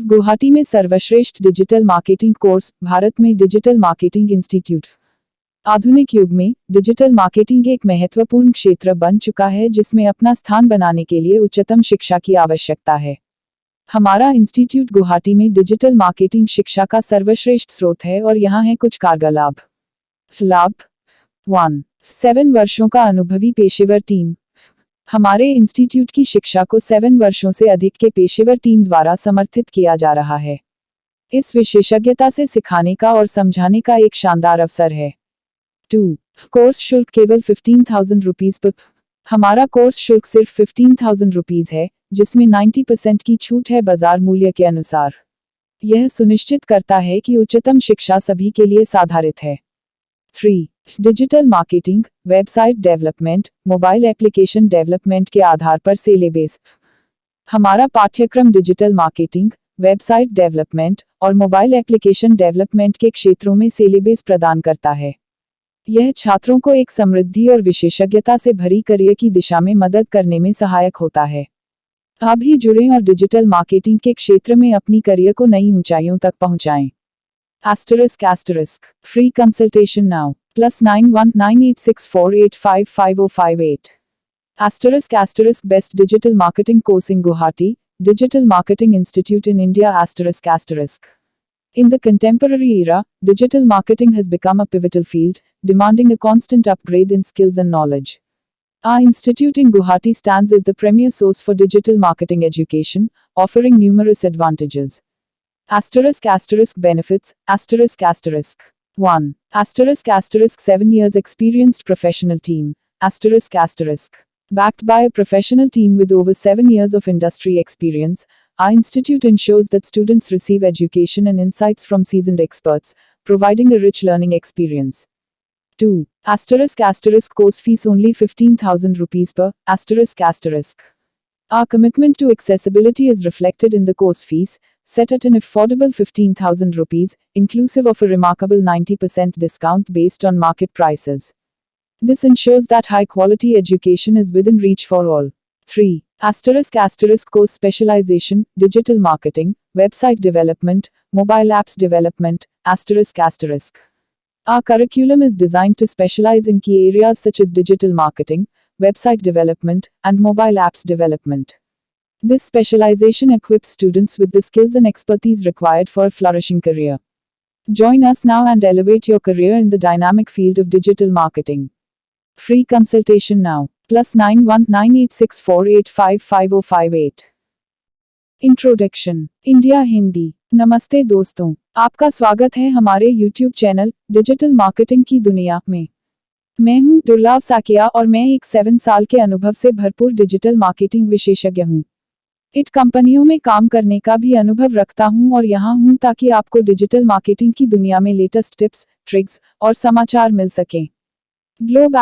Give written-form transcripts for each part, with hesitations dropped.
गुवाहाटी में सर्वश्रेष्ठ digital marketing course, Bharat में डिजिटल मार्केटिंग इंस्टीट्यूट। आधुनिक युग में डिजिटल मार्केटिंग एक महत्वपूर्ण क्षेत्र बन चुका है जिसमें अपना स्थान बनाने के लिए उच्चतम शिक्षा की आवश्यकता है। हमारा इंस्टीट्यूट गुवाहाटी में डिजिटल मार्केटिंग शिक्षा का सर्वश्रेष्ठ स्रोत है और यहाँ है कुछ कारगर लाभ। लाभ 1. 7 वर्षों का अनुभवी पेशेवर टीम। हमारे इंस्टीट्यूट की शिक्षा को 7 वर्षों से अधिक के पेशेवर टीम द्वारा समर्थित किया जा रहा है। इस विशेषज्ञता से सिखाने का और समझाने का एक शानदार अवसर है। 2. कोर्स शुल्क केवल 15,000 रुपीज पर। हमारा कोर्स शुल्क सिर्फ 15,000 रुपीज है, जिसमें 90% की छूट है बाजार मूल्य के अनुसार। यह सुनिश्चित करता है कि उच्चतम शिक्षा सभी के लिए साधारित है। 3. Digital marketing, website development, mobile application development के आधार पर सिलेबस। हमारा पाठ्यक्रम डिजिटल मार्केटिंग, वेबसाइट डेवलपमेंट और मोबाइल एप्लीकेशन डेवलपमेंट के क्षेत्रों में सिलेबस प्रदान करता है। यह छात्रों को एक समृद्धि और विशेषज्ञता से भरी करियर की दिशा में मदद करने में सहायक होता है। आप भी जुड़ें और डिजिटल मार्केटिंग के क्षेत्र में अपनी करियर को नई ऊंचाइयों तक पहुंचाएं। *** Free consultation now. +919864855058. *** Best digital marketing course in Guwahati, Digital Marketing Institute in India. In the contemporary era, digital marketing has become a pivotal field, demanding a constant upgrade in skills and knowledge. Our institute in Guwahati stands as the premier source for digital marketing education, offering numerous advantages. Benefits. 1. 7 years experienced professional team. Backed by a professional team with over 7 years of industry experience, our institute ensures that students receive education and insights from seasoned experts, providing a rich learning experience. 2. Course fees only 15,000 rupees per. Our commitment to accessibility is reflected in the course fees, set at an affordable 15,000 rupees, inclusive of a remarkable 90% discount based on market prices. This ensures that high-quality education is within reach for all. 3. Course specialization, digital marketing, website development, mobile apps development, Our curriculum is designed to specialize in key areas such as digital marketing, website development, and mobile apps development. This specialization equips students with the skills and expertise required for a flourishing career. Join us now and elevate your career in the dynamic field of digital marketing. Free consultation now. +919864855058. Introduction. India Hindi. नमस्ते दोस्तों, आपका स्वागत है हमारे YouTube channel digital marketing की दुनिया में। मैं हूं दुर्लभ साकिया और मैं एक 7 साल के अनुभव से भरपूर डिजिटल मार्केटिंग विशेषज्ञ हूं। इट कंपनियों में काम करने का भी अनुभव रखता हूं और यहां हूं ताकि आपको डिजिटल मार्केटिंग की दुनिया में लेटेस्ट टिप्स, ट्रिक्स और समाचार मिल सकें। Globe **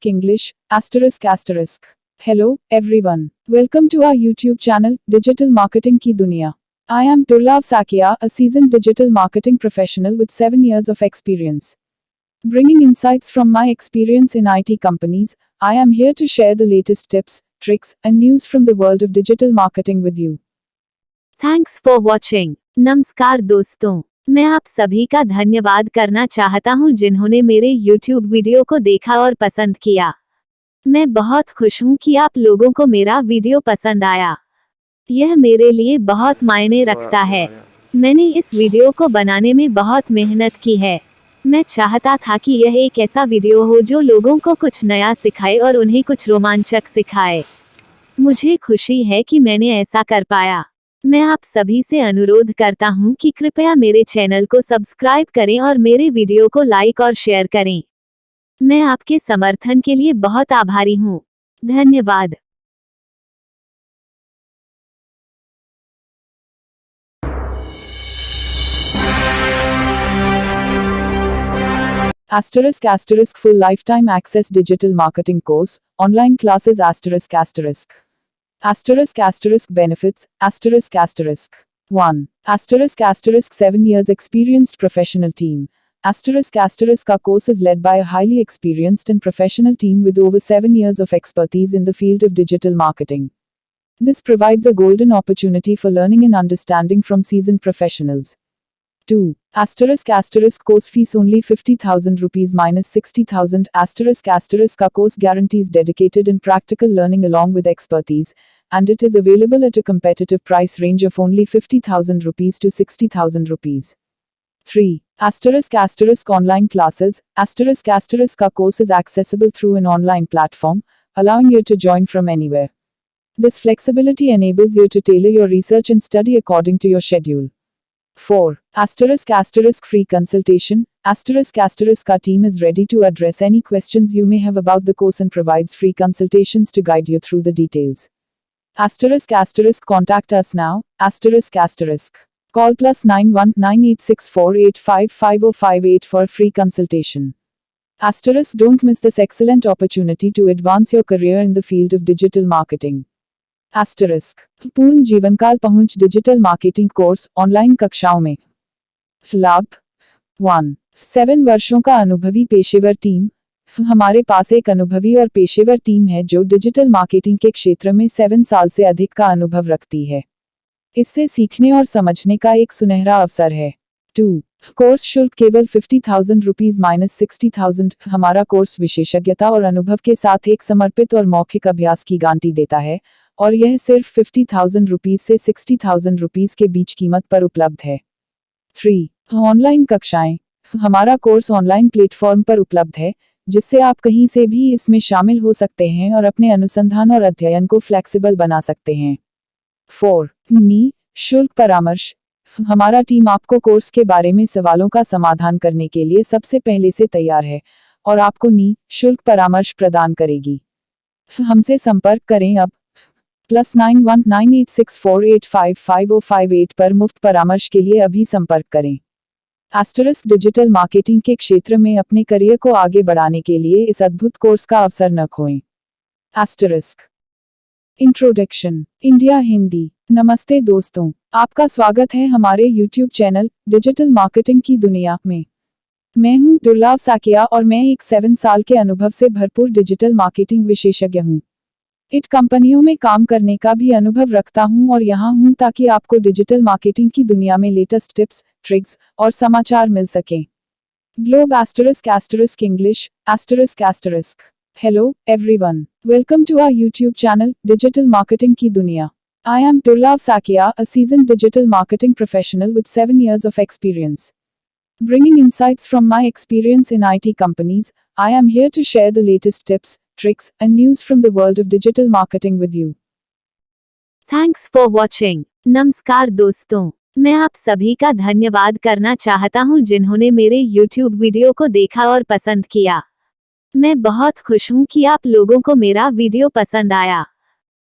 English **. Hello, everyone. Welcome to our YouTube channel, Digital Marketing की दुनिया. I am Durlav Sakia, a seasoned digital marketing professional with 7 years of experience. Bringing insights from my experience in IT companies, I am here to share the latest tips, tricks, and news from the world of digital marketing with you. Thanks for watching. नमस्कार दोस्तों, मैं आप सभी का धन्यवाद करना चाहता हूं जिन्होंने मेरे YouTube वीडियो को देखा और पसंद किया। मैं बहुत खुश हूं कि आप लोगों को मेरा वीडियो पसंद आया। यह मेरे लिए बहुत मायने रखता है। मैंने इस वीडियो को बनाने में बहुत मेहनत की है। मैं चाहता था कि यह एक ऐसा वीडियो हो जो लोगों को कुछ नया सिखाए और उन्हें कुछ रोमांचक सिखाए। मुझे खुशी है कि मैंने ऐसा कर पाया। मैं आप सभी से अनुरोध करता हूं कि कृपया मेरे चैनल को सब्सक्राइब करें और मेरे वीडियो को लाइक और शेयर करें। मैं आपके समर्थन के लिए बहुत आभारी हूं। धन्यवाद। ** Full lifetime access digital marketing course, online classes ***. Benefits ***. 1. ** 7 years experienced professional team. Our course is led by a highly experienced and professional team with over 7 years of expertise in the field of digital marketing. This provides a golden opportunity for learning and understanding from seasoned professionals. 2. Asterisk course fees only 50,000 rupees minus 60,000 Ka course guarantees dedicated and practical learning along with expertise, and it is available at a competitive price range of only 50,000 rupees to 60,000 rupees. 3. Online classes. Ka course is accessible through an online platform, allowing you to join from anywhere. This flexibility enables you to tailor your research and study according to your schedule. 4. Free consultation. Ka team is ready to address any questions you may have about the course and provides free consultations to guide you through the details. Contact us now. Call +91 9864855058 for free consultation. Don't miss this excellent opportunity to advance your career in the field of digital marketing. पूर्ण जीवनकाल पहुंच digital marketing course online कक्षाओं में। लाभ 1. 7 वर्षों का अनुभवी पेशेवर टीम। हमारे पास एक अनुभवी और पेशेवर टीम है जो डिजिटल मार्केटिंग के क्षेत्र में 7 साल से अधिक का अनुभव रखती है। इससे सीखने और समझने का एक सुनहरा अवसर है। 2. कोर्स शुल्क केवल 50,000 रुपीज माइनस 60,000। हमारा कोर्स विशेषज्ञता और अनुभव के साथ एक समर्पित और मौखिक अभ्यास की गारंटी देता है, और यह सिर्फ 50,000 रुपीज से 60,000 रुपीज के बीच कीमत पर उपलब्ध है। 3. ऑनलाइन कक्षाएं। हमारा कोर्स ऑनलाइन प्लेटफॉर्म पर उपलब्ध है, जिससे आप कहीं से भी इसमें शामिल हो सकते हैं और अपने अनुसंधान और अध्ययन को फ्लेक्सिबल बना सकते हैं। 4. शुल्क परामर्श। हमारा टीम आपको कोर्स के बारे में सवालों का समाधान करने के लिए सबसे पहले से तैयार है और आपको शुल्क परामर्श प्रदान करेगी। हमसे संपर्क करें अब। +91 9864855058 पर मुफ्त परामर्श के लिए अभी संपर्क करें। डिजिटल मार्केटिंग के क्षेत्र में अपने करियर को आगे बढ़ाने के लिए इस अद्भुत कोर्स का अवसर न खोएं। इंट्रोडक्शन। इंडिया हिंदी। नमस्ते दोस्तों, आपका स्वागत है हमारे YouTube चैनल डिजिटल मार्केटिंग की दुनिया में। मैं हूं दुर्लभ साकिया और मैं एक 7 साल के अनुभव से भरपूर डिजिटल मार्केटिंग विशेषज्ञ हूं। इट कंपनियों में काम करने का भी अनुभव रखता हूं और यहां हूं ताकि आपको डिजिटल मार्केटिंग की दुनिया में लेटेस्ट टिप्स, ट्रिक्स और समाचार मिल सकें। Globe English ***. Hello, everyone. Welcome to our YouTube channel, Digital Marketing की दुनिया. I am Durlav Sakia, a seasoned digital marketing professional with 7 years of experience. Bringing insights from my experience in IT companies, I am here to share the latest tips, tricks, and news from the world of digital marketing with you. Thanks for watching. नमस्कार दोस्तों, मैं आप सभी का धन्यवाद करना चाहता हूं जिन्होंने मेरे YouTube वीडियो को देखा और पसंद किया। मैं बहुत खुश हूं कि आप लोगों को मेरा वीडियो पसंद आया।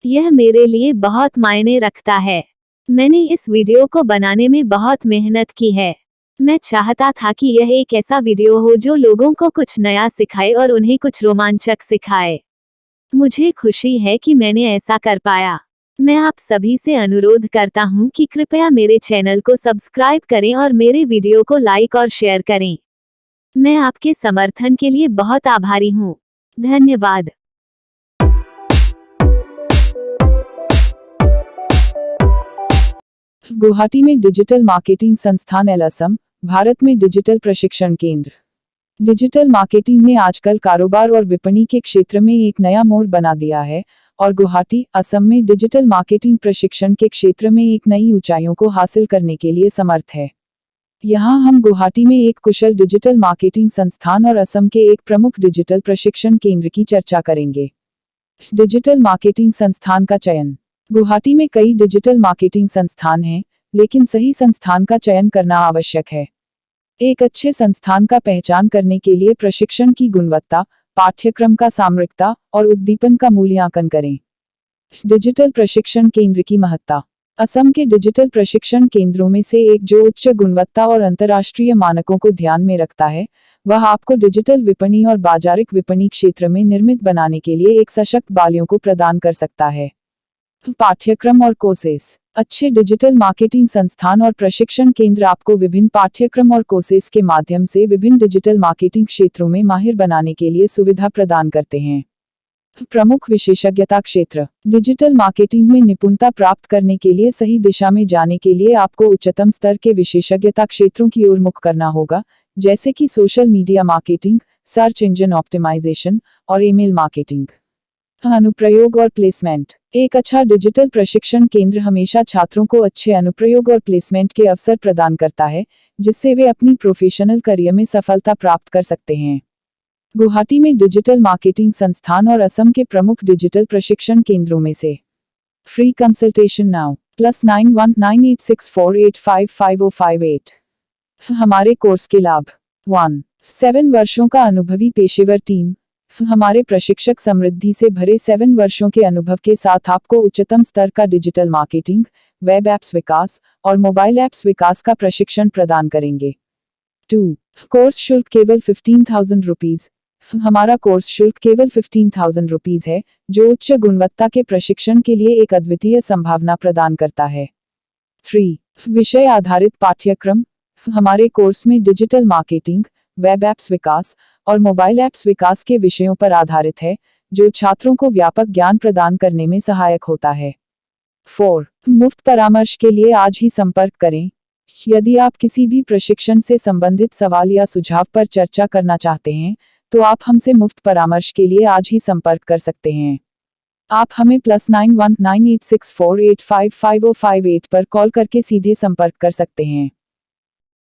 यह मेरे लिए बहुत मायने रखता है। मैंने इस वीडियो को बनाने में बहुत मेहनत की है। मैं चाहता था कि यह एक ऐसा वीडियो हो जो लोगों को कुछ नया सिखाए और उन्हें कुछ रोमांचक सिखाए। मुझे खुशी है कि मैंने ऐसा कर पाया। मैं आप सभी से अनुरोध करता हूं कि कृपया मेरे चैनल को सब्सक्राइब करें और मेरे वीडियो को लाइक और शेयर करें। मैं आपके समर्थन के लिए बहुत आभारी हूं। धन्यवाद। गुवाहाटी में डिजिटल मार्केटिंग संस्थान असम, भारत में डिजिटल प्रशिक्षण केंद्र। डिजिटल मार्केटिंग ने आजकल कारोबार और विपणन के क्षेत्र में एक नया मोड़ बना दिया है और गुवाहाटी, असम में डिजिटल मार्केटिंग प्रशिक्षण के क्षेत्र में एक नई ऊंचाइयों को हासिल करने के लिए समर्थ है। यहाँ हम गुवाहाटी में एक कुशल डिजिटल मार्केटिंग संस्थान और असम के एक प्रमुख डिजिटल प्रशिक्षण केंद्र की चर्चा करेंगे। डिजिटल मार्केटिंग संस्थान का चयन। गुवाहाटी में कई डिजिटल मार्केटिंग संस्थान हैं, लेकिन सही संस्थान का चयन करना आवश्यक है। एक अच्छे संस्थान का पहचान करने के लिए प्रशिक्षण की गुणवत्ता, पाठ्यक्रम का सामरिकता और उद्दीपन का मूल्यांकन करें। डिजिटल प्रशिक्षण केंद्र की महत्ता। असम के डिजिटल प्रशिक्षण केंद्रों में से एक जो उच्च गुणवत्ता और अंतर्राष्ट्रीय मानकों को ध्यान में रखता है, वह आपको डिजिटल विपणन और बाजारिक विपणन क्षेत्र में निर्मित बनाने के लिए एक सशक्त बालियों को प्रदान कर सकता है। पाठ्यक्रम और कोर्सेस। अच्छे डिजिटल मार्केटिंग संस्थान और प्रशिक्षण केंद्र आपको विभिन्न पाठ्यक्रम और कोर्सेस के माध्यम से विभिन्न डिजिटल मार्केटिंग क्षेत्रों में माहिर बनाने के लिए सुविधा प्रदान करते हैं। प्रमुख विशेषज्ञता क्षेत्र। डिजिटल मार्केटिंग में निपुणता प्राप्त करने के लिए सही दिशा में जाने के लिए आपको उच्चतम स्तर के विशेषज्ञता क्षेत्रों की ओर मुख करना होगा, जैसे कि social media marketing, search engine optimisation और ईमेल मार्केटिंग। अनुप्रयोग और प्लेसमेंट। एक अच्छा डिजिटल प्रशिक्षण केंद्र हमेशा छात्रों को अच्छे अनुप्रयोग और प्लेसमेंट के अवसर प्रदान करता है, जिससे वे अपनी प्रोफेशनल करियर में सफलता प्राप्त कर सकते हैं। गुवाहाटी में डिजिटल मार्केटिंग संस्थान और असम के प्रमुख डिजिटल प्रशिक्षण केंद्रों में से। Free consultation now +919864855058। हमारे कोर्स के लाभ। 1. 7 वर्षों का अनुभवी पेशेवर टीम। हमारे प्रशिक्षक समृद्धि से भरे 7 वर्षों के अनुभव के साथ आपको उच्चतम स्तर का डिजिटल मार्केटिंग, वेब एप्स विकास और मोबाइल एप्स विकास का प्रशिक्षण प्रदान करेंगे। 2. कोर्स शुल्क केवल 15,000 रुपीज। हमारा कोर्स शुल्क केवल 15,000 रुपीज है, जो उच्च गुणवत्ता के प्रशिक्षण के लिए एक अद्वितीय संभावना प्रदान करता है। 3. विषय आधारित पाठ्यक्रम। हमारे कोर्स में डिजिटल मार्केटिंग, वेब एप्स विकास और मोबाइल एप्स विकास के विषयों पर आधारित है, जो छात्रों को व्यापक ज्ञान प्रदान करने में सहायक होता है। 4. मुफ्त परामर्श के लिए आज ही संपर्क करें। यदि आप किसी भी प्रशिक्षण से संबंधित सवाल या सुझाव पर चर्चा करना चाहते हैं, तो आप हमसे मुफ्त परामर्श के लिए आज ही संपर्क कर सकते हैं। आप हमें +919864855058 पर कॉल करके सीधे संपर्क कर सकते हैं।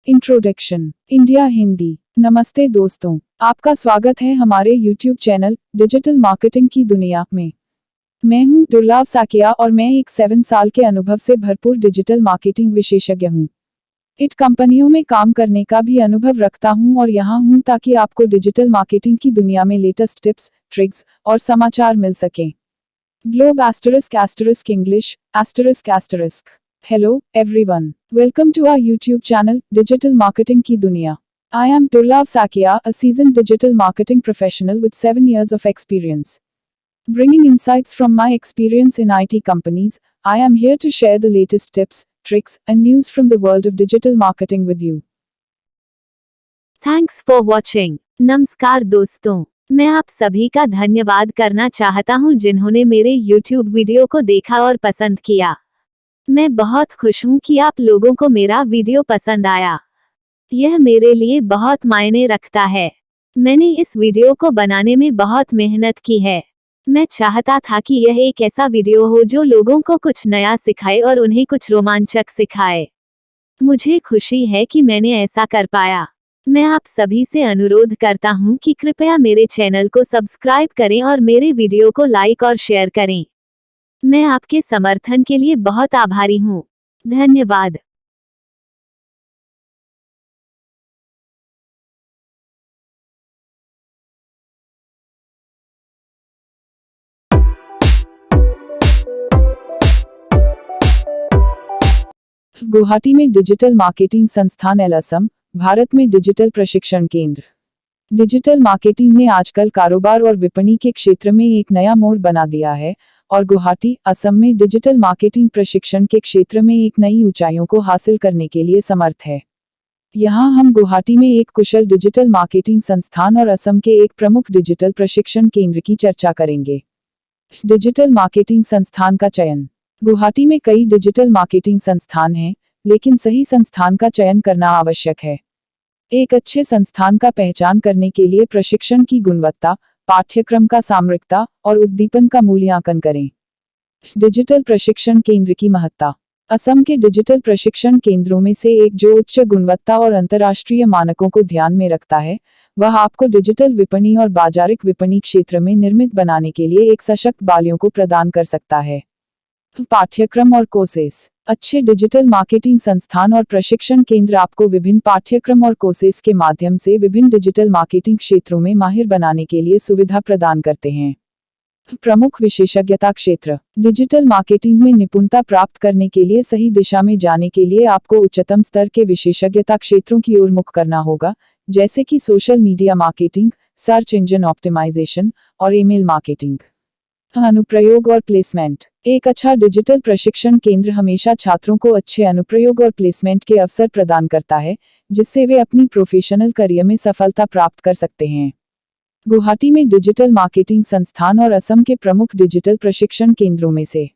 इंट्रोडक्शन। इंडिया हिंदी। नमस्ते दोस्तों, आपका स्वागत है हमारे YouTube चैनल डिजिटल मार्केटिंग की दुनिया में। मैं हूं दुर्लभ साकिया और मैं एक 7 साल के अनुभव से भरपूर डिजिटल मार्केटिंग विशेषज्ञ हूं। इट कंपनियों में काम करने का भी अनुभव रखता हूं और यहां हूं ताकि आपको डिजिटल मार्केटिंग की दुनिया में लेटेस्ट टिप्स, ट्रिक्स और समाचार मिल सकें। Globe *** English ***. Hello, everyone. Welcome to our YouTube channel, Digital Marketing की दुनिया. I am Durlab Sakia, a seasoned digital marketing professional with 7 years of experience. Bringing insights from my experience in IT companies, I am here to share the latest tips, tricks, and news from the world of digital marketing with you. Thanks for watching. नमस्कार दोस्तों, मैं आप सभी का धन्यवाद करना चाहता हूं जिन्होंने मेरे YouTube वीडियो को देखा और पसंद किया। मैं बहुत खुश हूं कि आप लोगों को मेरा वीडियो पसंद आया। यह मेरे लिए बहुत मायने रखता है। मैंने इस वीडियो को बनाने में बहुत मेहनत की है। मैं चाहता था कि यह एक ऐसा वीडियो हो जो लोगों को कुछ नया सिखाए और उन्हें कुछ रोमांचक सिखाए। मुझे खुशी है कि मैंने ऐसा कर पाया। मैं आप सभी से अनुरोध करता हूं कि कृपया मेरे चैनल को सब्सक्राइब करें और मेरे वीडियो को लाइक और शेयर करें। मैं आपके समर्थन के लिए बहुत आभारी हूं। धन्यवाद। गुवाहाटी में डिजिटल मार्केटिंग संस्थान असम, भारत में डिजिटल प्रशिक्षण केंद्र। डिजिटल मार्केटिंग ने आजकल कारोबार और विपणन के क्षेत्र में एक नया मोड़ बना दिया है और गुवाहाटी, असम में डिजिटल मार्केटिंग प्रशिक्षण के क्षेत्र में एक नई ऊंचाइयों को हासिल करने के लिए समर्थ है। यहाँ हम गुवाहाटी में एक कुशल डिजिटल मार्केटिंग संस्थान और असम के एक प्रमुख डिजिटल प्रशिक्षण केंद्र की चर्चा करेंगे। डिजिटल मार्केटिंग संस्थान का चयन। गुवाहाटी में कई डिजिटल मार्केटिंग संस्थान हैं, लेकिन सही संस्थान का चयन करना आवश्यक है। एक अच्छे संस्थान का पहचान करने के लिए प्रशिक्षण की गुणवत्ता, पाठ्यक्रम का सामरिकता और उद्दीपन का मूल्यांकन करें। डिजिटल प्रशिक्षण केंद्र की महत्ता। असम के डिजिटल प्रशिक्षण केंद्रों में से एक जो उच्च गुणवत्ता और अंतर्राष्ट्रीय मानकों को ध्यान में रखता है, वह आपको डिजिटल विपणन और बाजारिक विपणन क्षेत्र में निर्मित बनाने के लिए एक सशक्त बालियों को प्रदान कर सकता है। पाठ्यक्रम और कोर्सेस। अच्छे डिजिटल मार्केटिंग संस्थान और प्रशिक्षण केंद्र आपको विभिन्न पाठ्यक्रम और कोर्सेस के माध्यम से विभिन्न डिजिटल मार्केटिंग क्षेत्रों में माहिर बनाने के लिए सुविधा प्रदान करते हैं। प्रमुख विशेषज्ञता क्षेत्र। डिजिटल मार्केटिंग में निपुणता प्राप्त करने के लिए सही दिशा में जाने के लिए आपको उच्चतम स्तर के विशेषज्ञता क्षेत्रों की ओर मुख करना होगा, जैसे कि social media marketing, search engine optimisation और ईमेल मार्केटिंग। अनुप्रयोग और प्लेसमेंट। एक अच्छा डिजिटल प्रशिक्षण केंद्र हमेशा छात्रों को अच्छे अनुप्रयोग और प्लेसमेंट के अवसर प्रदान करता है, जिससे वे अपनी प्रोफेशनल करियर में सफलता प्राप्त कर सकते हैं। गुवाहाटी में डिजिटल मार्केटिंग संस्थान और असम के प्रमुख डिजिटल प्रशिक्षण केंद्रों में से।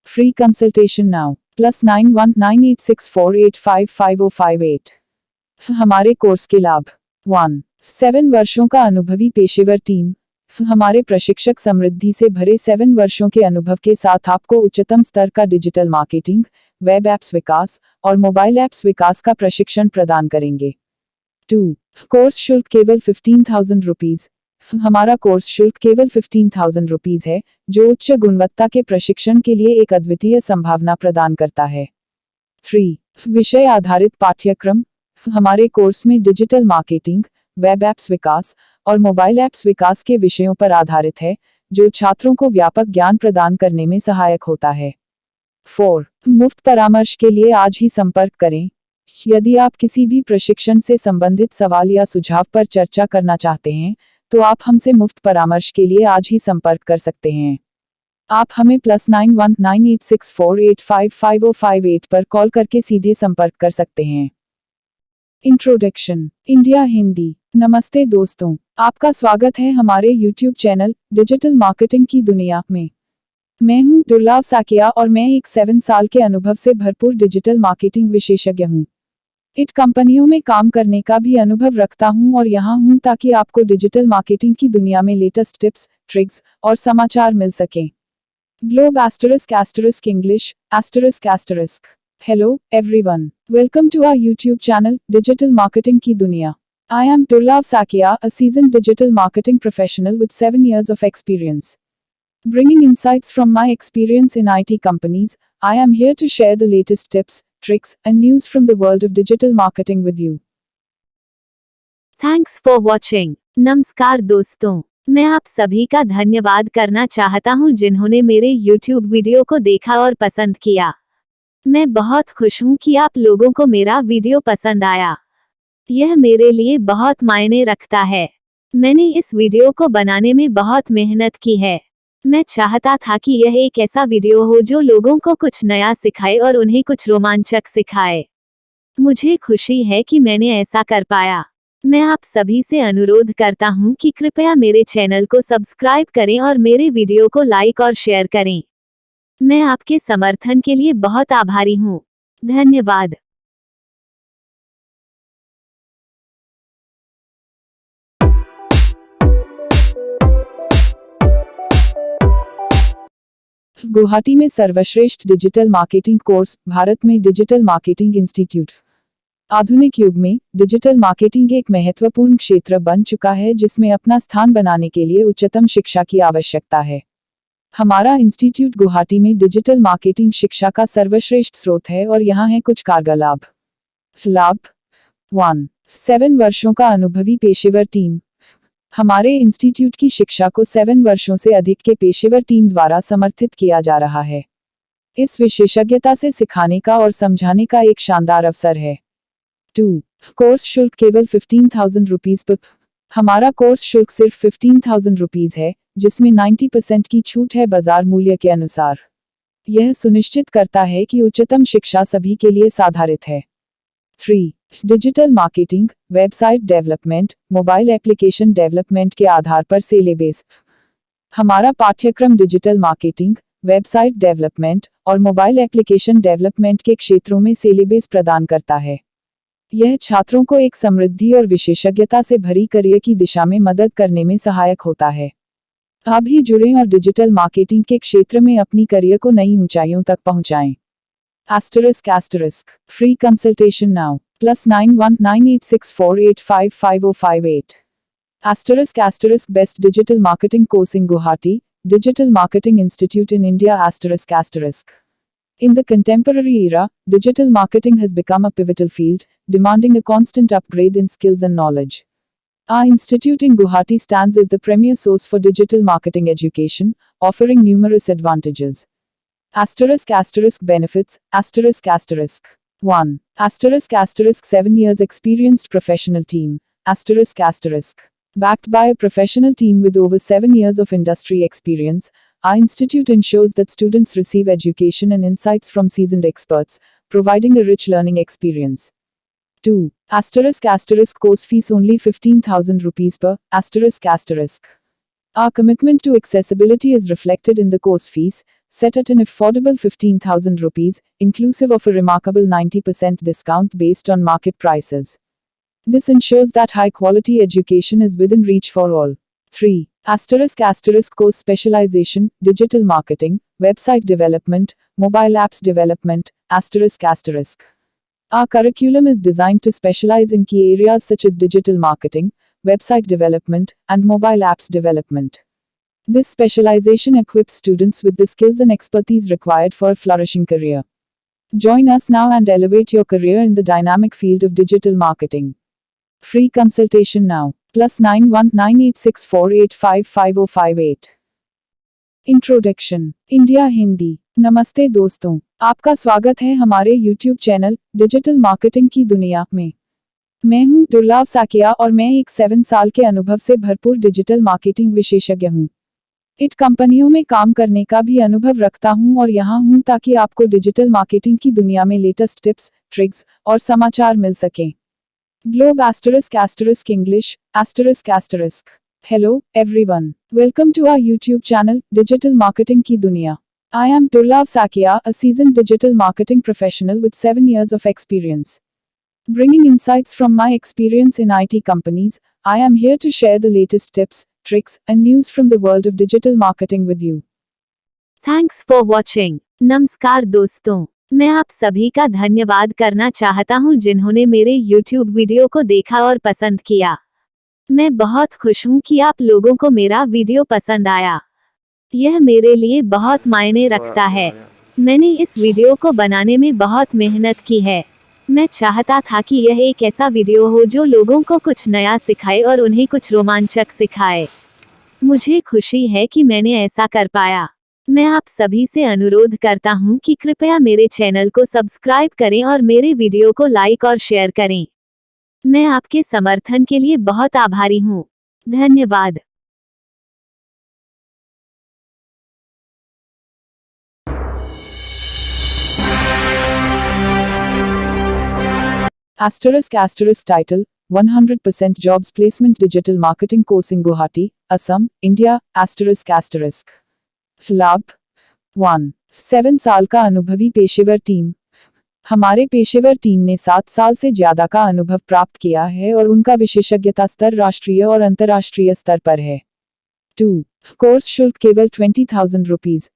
Free consultation now +919864855058। हमारे कोर्स के लाभ 1. 7 वर्षों का अनुभवी पेशेवर टीम। हमारे प्रशिक्षक समृद्धि से भरे 7 वर्षों के अनुभव के साथ आपको उच्चतम स्तर का डिजिटल मार्केटिंग, वेब एप्स विकास और मोबाइल एप्स विकास का प्रशिक्षण प्रदान करेंगे। 2. कोर्स शुल्क केवल 15,000 रुपीज। हमारा कोर्स शुल्क केवल 15,000 रुपीज है, जो उच्च गुणवत्ता के प्रशिक्षण के लिए एक अद्वितीय संभावना प्रदान करता है। 3. विषय आधारित पाठ्यक्रम। हमारे कोर्स में डिजिटल मार्केटिंग, वेब एप्स विकास और मोबाइल एप्स विकास के विषयों पर आधारित है, जो छात्रों को व्यापक ज्ञान प्रदान करने में सहायक होता है। 4. मुफ्त परामर्श के लिए आज ही संपर्क करें। यदि आप किसी भी प्रशिक्षण से संबंधित सवाल या सुझाव पर चर्चा करना चाहते हैं, तो आप हमसे मुफ्त परामर्श के लिए आज ही संपर्क कर सकते हैं। आप हमें +919864855058 पर कॉल करके सीधे संपर्क कर सकते हैं। इंट्रोडक्शन। इंडिया हिंदी। नमस्ते दोस्तों, आपका स्वागत है हमारे YouTube चैनल डिजिटल मार्केटिंग की दुनिया में। मैं हूं दुर्लभ साकिया और मैं एक 7 साल के अनुभव से भरपूर डिजिटल मार्केटिंग विशेषज्ञ हूं। इट कंपनियों में काम करने का भी अनुभव रखता हूं और यहां हूं ताकि आपको डिजिटल मार्केटिंग की दुनिया में लेटेस्ट टिप्स, ट्रिक्स और समाचार मिल सकें। Globe ** English ***. Hello, everyone. Welcome to our YouTube channel, Digital Marketing की दुनिया. I am Durlav Sakia, a seasoned digital marketing professional with 7 years of experience. Bringing insights from my experience in IT companies, I am here to share the latest tips, tricks, and news from the world of digital marketing with you. Thanks for watching. नमस्कार दोस्तों, मैं आप सभी का धन्यवाद करना चाहता हूं जिन्होंने मेरे YouTube वीडियो को देखा और पसंद किया। मैं बहुत खुश हूं कि आप लोगों को मेरा वीडियो पसंद आया। यह मेरे लिए बहुत मायने रखता है। मैंने इस वीडियो को बनाने में बहुत मेहनत की है। मैं चाहता था कि यह एक ऐसा वीडियो हो जो लोगों को कुछ नया सिखाए और उन्हें कुछ रोमांचक सिखाए। मुझे खुशी है कि मैंने ऐसा कर पाया। मैं आप सभी से अनुरोध करता हूं कि कृपया मेरे चैनल को सब्सक्राइब करें और मेरे वीडियो को लाइक और शेयर करें। मैं आपके समर्थन के लिए बहुत आभारी हूं। धन्यवाद। गुवाहाटी में सर्वश्रेष्ठ डिजिटल मार्केटिंग कोर्स, भारत में डिजिटल मार्केटिंग इंस्टीट्यूट। आधुनिक युग में डिजिटल मार्केटिंग एक महत्वपूर्ण क्षेत्र बन चुका है जिसमें अपना स्थान बनाने के लिए उच्चतम शिक्षा की आवश्यकता है। हमारा इंस्टीट्यूट गुवाहाटी में डिजिटल मार्केटिंग शिक्षा का सर्वश्रेष्ठ स्रोत है और यहाँ है कुछ कारगर लाभ। 1. 7 वर्षों का अनुभवी पेशेवर टीम। हमारे इंस्टीट्यूट की शिक्षा को 7 वर्षों से अधिक के पेशेवर टीम द्वारा समर्थित किया जा रहा है। इस विशेषज्ञता से सिखाने का और समझाने का एक शानदार अवसर है। 2. कोर्स शुल्क केवल 15,000 रुपीज पर। हमारा कोर्स शुल्क सिर्फ 15,000 रुपीज है, जिसमें 90% की छूट है बाजार मूल्य के अनुसार। यह सुनिश्चित करता है कि उच्चतम शिक्षा सभी के लिए साधारित है। 3. Digital marketing, website development, mobile application development के आधार पर सिलेबस। हमारा पाठ्यक्रम डिजिटल मार्केटिंग, वेबसाइट डेवलपमेंट और मोबाइल एप्लीकेशन डेवलपमेंट के क्षेत्रों में सिलेबस प्रदान करता है। यह छात्रों को एक समृद्धि और विशेषज्ञता से भरी करियर की दिशा में मदद करने में सहायक होता है। आप भी जुड़ें और डिजिटल मार्केटिंग के क्षेत्र में अपनी करियर को नई ऊंचाइयों तक पहुंचाएं। ***, Free consultation now +919864855058। Best digital marketing course in Guwahati, digital marketing institute in India ***. In the contemporary era, digital marketing has become a pivotal field, demanding a constant upgrade in skills and knowledge. Our institute in Guwahati stands as the premier source for digital marketing education, offering numerous advantages. Benefits, ***. 1. ** 7 years experienced professional team, ***. Backed by a professional team with over 7 years of industry experience, our institute ensures that students receive education and insights from seasoned experts, providing a rich learning experience. 2. Asterisk course fees only 15,000 rupees per asterisk. Our commitment to accessibility is reflected in the course fees, set at an affordable 15,000 rupees, inclusive of a remarkable 90% discount based on market prices. This ensures that high quality education is within reach for all. 3. Asterisk course specialization, digital marketing, website development, mobile apps development, asterisk. Our curriculum is designed to specialize in key areas such as digital marketing, website development, and mobile apps development. This specialization equips students with the skills and expertise required for a flourishing career. Join us now and elevate your career in the dynamic field of digital marketing. Free consultation now. +91 9864855058. Introduction India Hindi. नमस्ते दोस्तों, आपका स्वागत है हमारे YouTube channel digital marketing की दुनिया में। मैं हूं दुर्लभ साकिया और मैं एक 7 साल के अनुभव से भरपूर डिजिटल मार्केटिंग विशेषज्ञ हूं। इट कंपनियों में काम करने का भी अनुभव रखता हूं और यहां हूं ताकि आपको डिजिटल मार्केटिंग की दुनिया में लेटेस्ट टिप्स, ट्रिक्स और समाचार मिल सकें। Globe English ***. Hello, everyone. Welcome to our YouTube channel, Digital Marketing Ki Duniya. I am Durlab Sakia, a seasoned digital marketing professional with 7 years of experience. Bringing insights from my experience in IT companies, I am here to share the latest tips, tricks, and news from the world of digital marketing with you. Thanks for watching. नमस्कार दोस्तों, मैं आप सभी का धन्यवाद करना चाहता हूं जिन्होंने मेरे YouTube वीडियो को देखा और पसंद किया। मैं बहुत खुश हूं कि आप लोगों को मेरा वीडियो पसंद आया। यह मेरे लिए बहुत मायने रखता है। मैंने इस वीडियो को बनाने में बहुत मेहनत की है। मैं चाहता था कि यह एक ऐसा वीडियो हो जो लोगों को कुछ नया सिखाए और उन्हें कुछ रोमांचक सिखाए। मुझे खुशी है कि मैंने ऐसा कर पाया। मैं आप सभी से अनुरोध करता हूं कि कृपया मेरे चैनल को सब्सक्राइब करें और मेरे वीडियो को लाइक और शेयर करें। मैं आपके समर्थन के लिए बहुत आभारी हूं। धन्यवाद। Title 100% Jobs Placement Digital Marketing Course in Guwahati, Assam, India, ***. लाभ 1. 7 साल का अनुभवी पेशेवर टीम। हमारे पेशेवर टीम ने 7 साल से ज्यादा का अनुभव प्राप्त किया है और उनका विशेषज्ञता स्तर राष्ट्रीय और अंतर्राष्ट्रीय स्तर पर है। 2. कोर्स शुल्क केवल 20,000 रुपीज।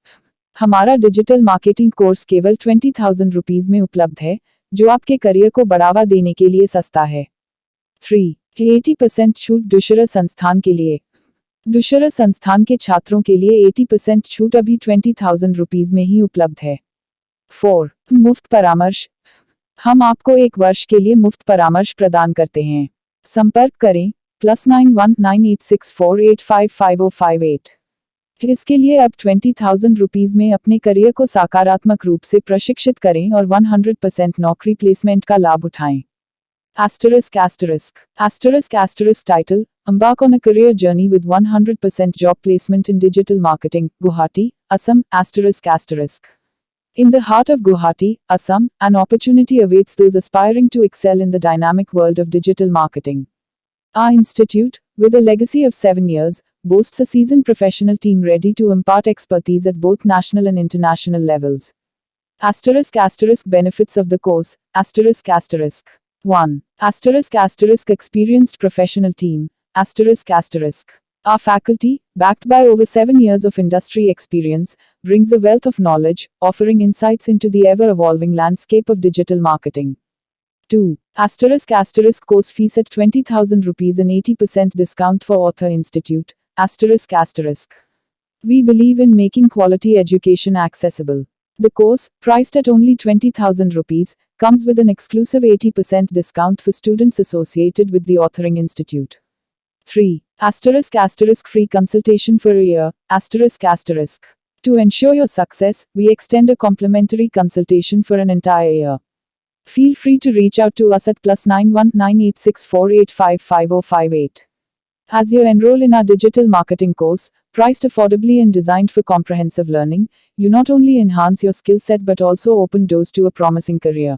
हमारा डिजिटल मार्केटिंग कोर्स केवल 20,000 रुपीज में उपलब्ध है, जो आपके करियर को बढ़ावा देने के लिए सस्ता है। 3. 80% छूट दूसरे संस्थान के लिए। दूसरे संस्थान के छात्रों के लिए 80% छूट अभी 20,000 रुपीज में ही उपलब्ध है। 4. मुफ्त परामर्श। हम आपको 1 वर्ष के लिए मुफ्त परामर्श प्रदान करते हैं। संपर्क करें +91 9864855058। इसके लिए अब 20,000 रुपीज में अपने करियर को सकारात्मक रूप से प्रशिक्षित करें और 100% नौकरी प्लेसमेंट का लाभ उठाएं। Title Embark on a career journey with 100% job placement in digital marketing, Guwahati, Assam, ***. In the heart of Guwahati, Assam, an opportunity awaits those aspiring to excel in the dynamic world of digital marketing. Our institute, with a legacy of 7 years, boasts a seasoned professional team ready to impart expertise at both national and international levels. Benefits of the course, ***. 1. Experienced professional team, ***. Our faculty, backed by over 7 years of industry experience, brings a wealth of knowledge, offering insights into the ever-evolving landscape of digital marketing. 2. Course fees at 20,000 rupees and 80% discount for Author Institute, ***. We believe in making quality education accessible. The course, priced at only 20,000 rupees, comes with an exclusive 80% discount for students associated with the Authoring Institute. 3. Free consultation for a year, ***. To ensure your success, we extend a complimentary consultation for an entire year. Feel free to reach out to us at +91 9864855058. As you enroll in our digital marketing course, priced affordably and designed for comprehensive learning, you not only enhance your skill set but also open doors to a promising career.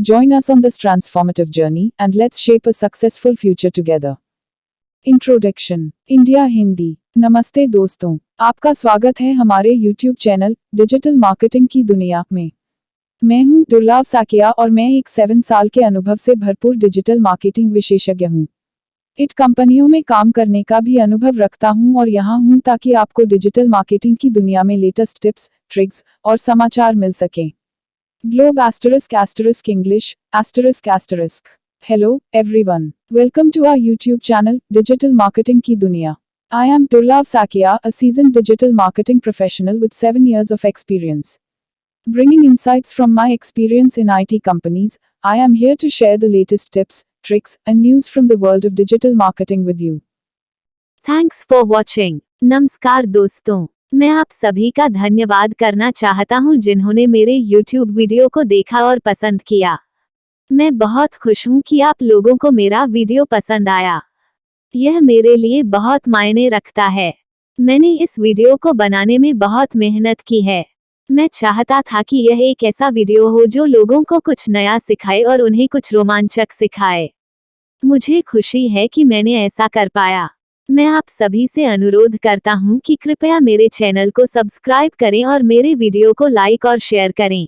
Join us on this transformative journey and let's shape a successful future together. Introduction India Hindi. नमस्ते दोस्तों, आपका स्वागत है हमारे YouTube channel digital marketing की दुनिया में। मैं हूं दुर्लभ साकिया और मैं एक 7 साल के अनुभव से भरपूर डिजिटल मार्केटिंग विशेषज्ञ हूं। इट कंपनियों में काम करने का भी अनुभव रखता हूं और यहां हूं ताकि आपको डिजिटल मार्केटिंग की दुनिया में लेटेस्ट टिप्स, ट्रिक्स और समाचार मिल सकें। Globe ** English ***. Hello, everyone. Welcome to our YouTube channel, Digital Marketing Ki Duniya. I am Durlab Sakia, a seasoned digital marketing professional with 7 years of experience. Bringing insights from my experience in IT companies, I am here to share the latest tips, tricks, and news from the world of digital marketing with you. Thanks for watching. नमस्कार दोस्तों, मैं आप सभी का धन्यवाद करना चाहता हूं जिन्होंने मेरे YouTube वीडियो को देखा और पसंद किया। मैं बहुत खुश हूं कि आप लोगों को मेरा वीडियो पसंद आया। यह मेरे लिए बहुत मायने रखता है। मैंने इस वीडियो को बनाने में बहुत मेहनत की है। मैं चाहता था कि यह एक ऐसा वीडियो हो जो लोगों को कुछ नया सिखाए और उन्हें कुछ रोमांचक सिखाए। मुझे खुशी है कि मैंने ऐसा कर पाया। मैं आप सभी से अनुरोध करता हूं कि कृपया मेरे चैनल को सब्सक्राइब करें और मेरे वीडियो को लाइक और शेयर करें।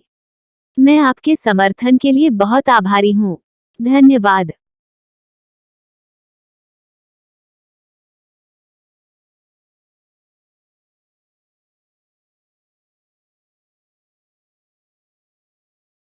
मैं आपके समर्थन के लिए बहुत आभारी हूं। धन्यवाद।